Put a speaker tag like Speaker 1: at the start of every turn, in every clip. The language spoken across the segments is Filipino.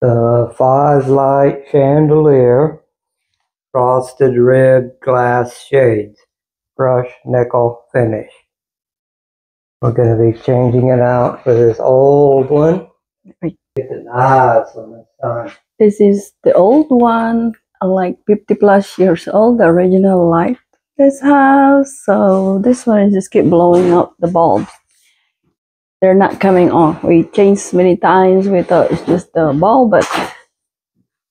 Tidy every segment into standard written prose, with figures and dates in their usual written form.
Speaker 1: The 5-light chandelier, frosted red glass shades, brushed nickel finish. We're going to be changing it out for this old one.
Speaker 2: Right.
Speaker 1: Get the eyes on this time.
Speaker 2: This is the old one, like 50 plus years old, the original light. This house, so this one is just keep blowing up the bulbs. They're not coming on. We changed many times. We thought it's just the bulb, but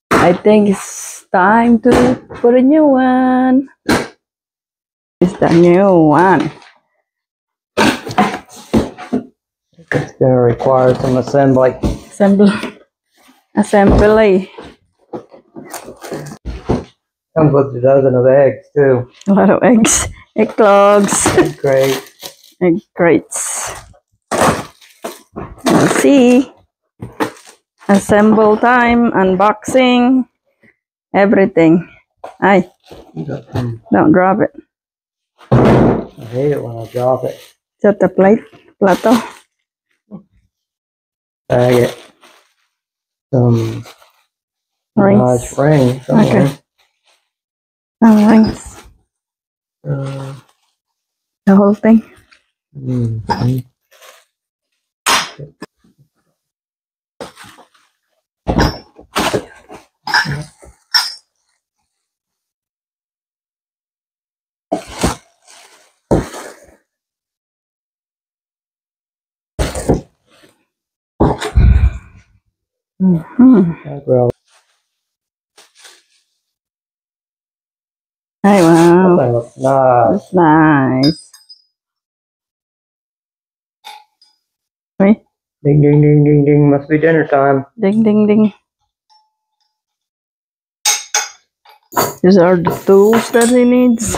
Speaker 2: I think it's time to put a new one. It's the new one.
Speaker 1: It's going to require some assembly.
Speaker 2: Assembly.
Speaker 1: Comes with a dozen of eggs too.
Speaker 2: A lot of eggs. Egg clogs.
Speaker 1: Great.
Speaker 2: Egg crates. Let's see. Assemble time, unboxing, everything. Ay, don't drop it.
Speaker 1: I hate it when I drop it.
Speaker 2: Is that the plato?
Speaker 1: Bag it. Some
Speaker 2: Rings.
Speaker 1: nice ring somewhere.
Speaker 2: Okay. Oh, rings. The whole thing.
Speaker 1: Mm-hmm.
Speaker 2: Mm-hmm. Hey, wow.
Speaker 1: That looks nice.
Speaker 2: That's nice. Wait.
Speaker 1: Ding, ding, ding, ding, ding. Must be dinner time.
Speaker 2: Ding, ding, ding. These are the tools that he needs.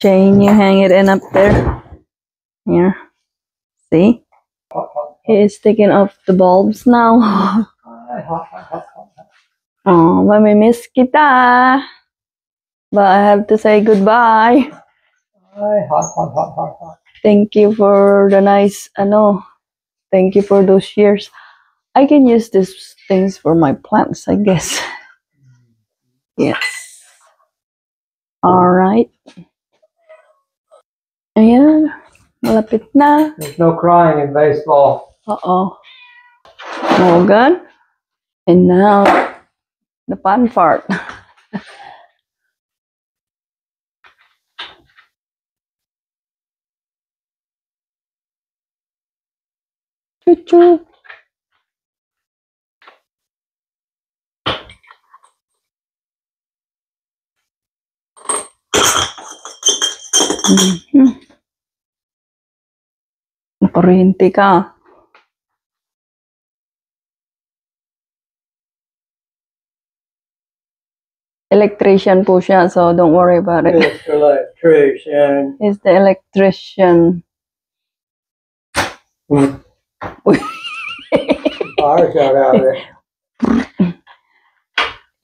Speaker 2: Chain, you hang it in up there. Here. See? He is taking off the bulbs now. Oh, mamimiss kita. But I have to say goodbye. Thank you for the nice, thank you for those years. I can use these things for my plants, I guess. Yes. Alright. Ayan. Malapit na.
Speaker 1: There's no crying in baseball.
Speaker 2: Uh-oh. All good. And now, the fun part. Choo-choo. Kuryente ka. Electrician po siya, so don't worry about it.
Speaker 1: It's electrician.
Speaker 2: He's the electrician.
Speaker 1: Fire shot out of it.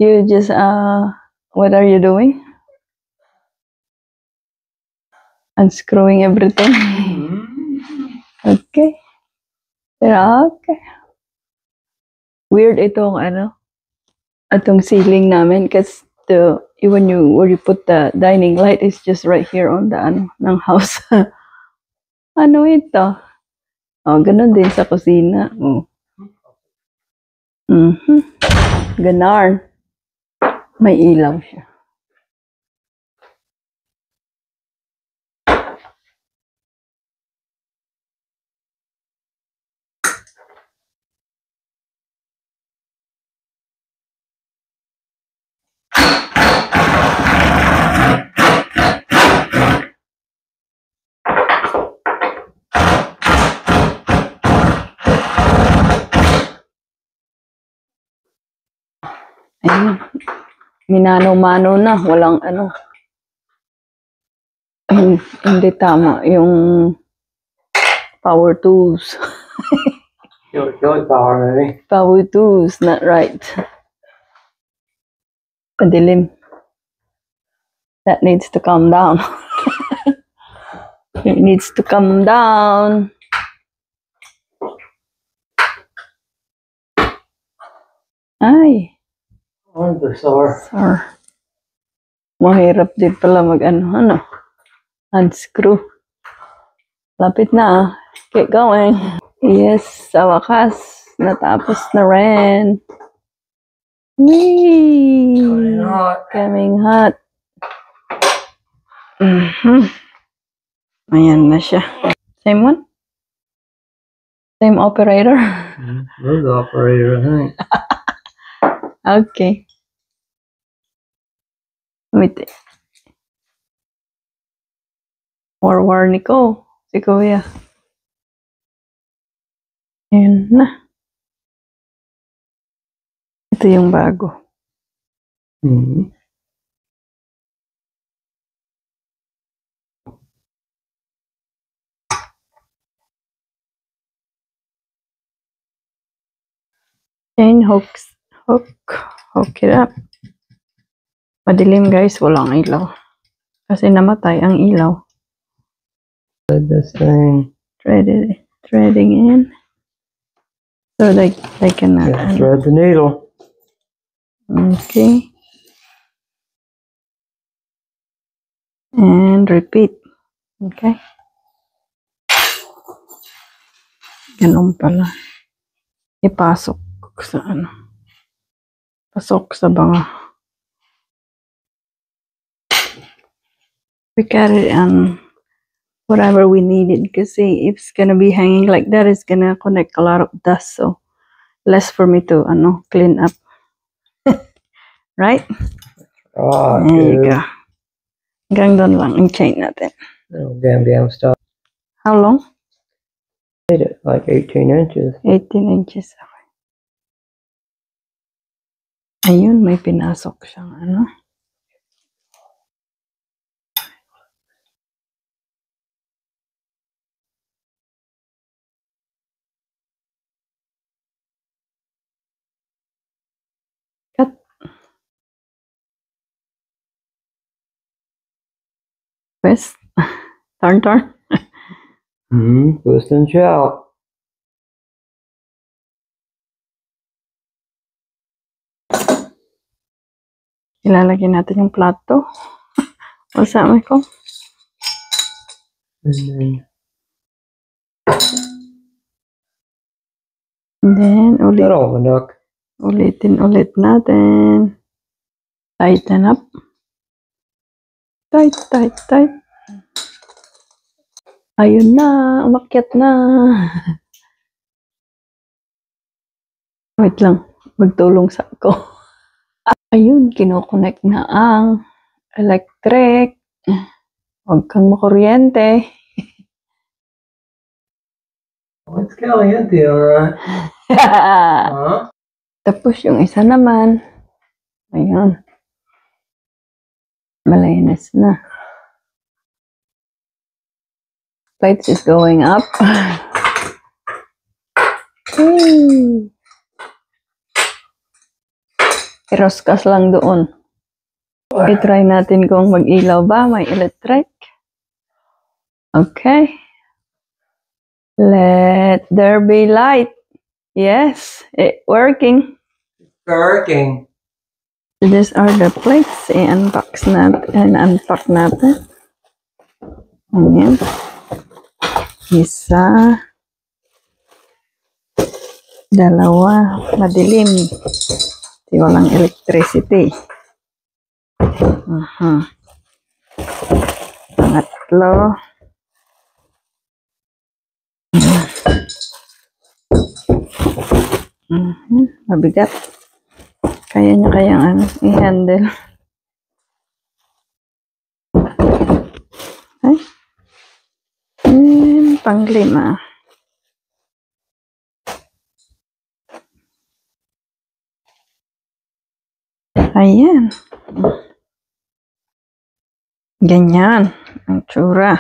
Speaker 2: You just, what are you doing? Unscrewing everything. Okay. Okay. Weird itong, itong ceiling namin kasi when you put the dining light is just right here on the ng house. Ano ito? Oh, ganun din sa kusina. Oh. Ganar. May ilaw siya. Ayun. Minano-mano na. Walang hindi tama. Yung power tools.
Speaker 1: Your power, maybe.
Speaker 2: Power tools, not right. Padilim. That needs to calm down. It needs to calm down. Ay,
Speaker 1: Sir.
Speaker 2: sir. Mahirap din pala mag-ano, unscrew. Lapit na ah. Keep going. Yes, sa wakas, natapos na rin. Whee! Coming hot. Ayan na siya. Same one? Same operator?
Speaker 1: We're the operator, I think.
Speaker 2: Okay. Wait. War ni ko. Si Kuya. Ayan na. Ito yung bago.
Speaker 1: Mm-hmm.
Speaker 2: And hook it up. Madilim guys, walang ilaw. Kasi namatay ang ilaw.
Speaker 1: This thing.
Speaker 2: Threading in. So they can
Speaker 1: Thread the needle.
Speaker 2: Okay. And repeat. Okay. Ganun pala. Ipasok sa ano. Pasok sa banga. We got it on whatever we needed. Kasi if it's gonna be hanging like that, it's gonna connect a lot of dust. So less for me to clean up. Right?
Speaker 1: Oh,
Speaker 2: there you go. Hanggang doon lang ang chain natin.
Speaker 1: Little gam stuff.
Speaker 2: How long?
Speaker 1: Made it like 18 inches.
Speaker 2: 18 inches. Ayun, may pinasok siyang ano. Cut. Twist. Turn.
Speaker 1: Twist and shout.
Speaker 2: Ilalagay natin yung plato. What's that, Michael?
Speaker 1: And
Speaker 2: then ulitin ulit natin. Tighten up. Tight. Ayun na, umakyat na. Wait lang, magtulong sa ako. Ayun, kinokonek na ang electric. Huwag kang makuryente.
Speaker 1: It's caliente, alright.
Speaker 2: Tapos yung isa naman. Ayun. Malinis na. Lights is going up. Iroskas lang doon. I-try natin kung mag-ilaw ba. May electric. Okay. Let there be light. Yes, it's working.
Speaker 1: Working.
Speaker 2: These are the plates. I-unpack natin. Ayan. Isa. Dalawa. Madilim. Di walang electricity. Pangatlo. Mabigat. Kaya niya kayang i-handle. Okay. And panglima. Ayan. Ganyan ang tsura.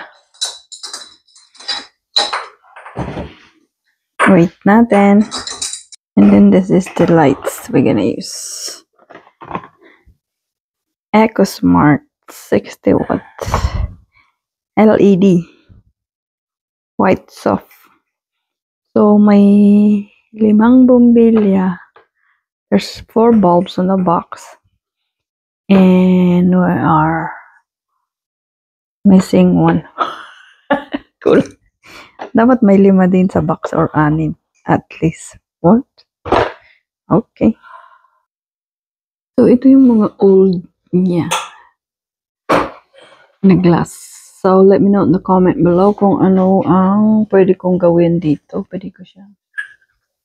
Speaker 2: Wait natin. And then this is the lights we're gonna use. EcoSmart 60 watt LED white soft. So may 5 bombilya, There's 4 bulbs on the box. And we are missing 1. Cool. Dapat may 5 din sa box or 6 at least. What? Okay. So, ito yung mga old niya na glass. So, let me know in the comment below kung ano ang pwede kong gawin dito. Pwede ko siya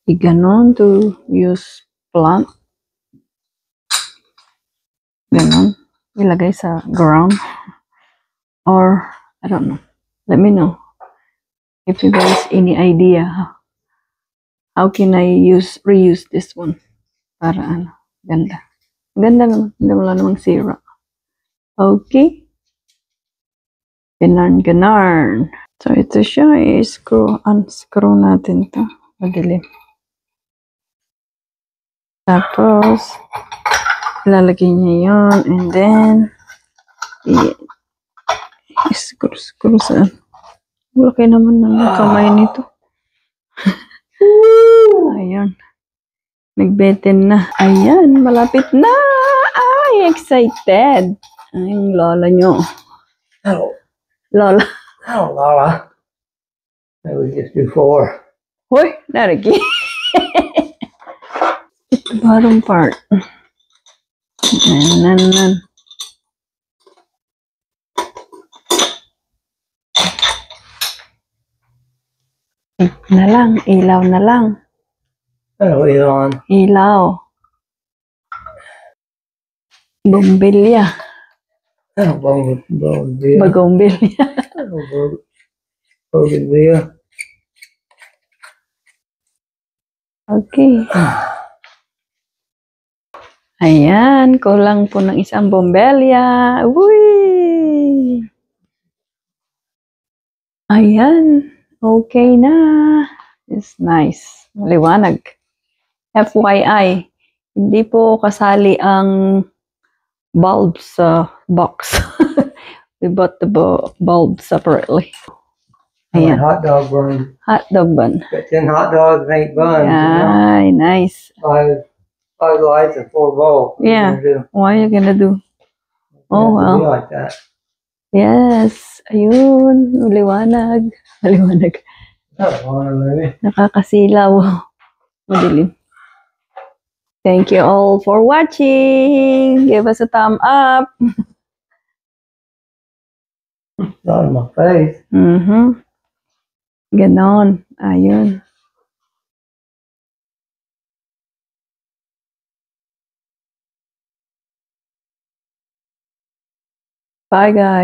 Speaker 2: i-ganon to use plant. Ganon. Ilagay sa ground. Or, I don't know. Let me know if you guys any idea how can I reuse this one para ano, ganda. Ganda naman. Wala namang sira. Okay. Ganarn. So, ito siya. Unscrew natin to. Madilim. Tapos, ilalagay niya yun. And then, screw saan. Laki naman ng kamay nito. Ayan. Nagbeten na. Ayan, malapit na. Ay, excited. Ay, yung lola nyo.
Speaker 1: Oh,
Speaker 2: Lola.
Speaker 1: oh, Lola. That was just before.
Speaker 2: Hoy, narigi. The bottom part. Nan. Na lang, ilaw na lang.
Speaker 1: Oh, Elon.
Speaker 2: Ilaw. Bombilya.
Speaker 1: Oh, Bougainvillea.
Speaker 2: Bagombilya.
Speaker 1: Oh, Bougainvillea.
Speaker 2: Okay. Ayan, kulang po ng isang bombilya. Uy! Ayan, okay na. It's nice. Maliwanag. FYI, hindi po kasali ang bulb sa box. We bought the bulb separately.
Speaker 1: And
Speaker 2: Ayan.
Speaker 1: hot dog bun.
Speaker 2: Hot dog bun.
Speaker 1: Got 10 hot dogs and 8 buns.
Speaker 2: Ay, nice.
Speaker 1: Five lights and 4 bulbs.
Speaker 2: Yeah. What are you gonna do? Oh,
Speaker 1: Well.
Speaker 2: well.
Speaker 1: Like that.
Speaker 2: Yes. Ayun. Maliwanag. Maliwanag.
Speaker 1: Maybe.
Speaker 2: Nakakasilaw. Madilim. Thank you all for watching. Give us a thumb up.
Speaker 1: Not in my face.
Speaker 2: Ganon. Ayun. Bye, guys.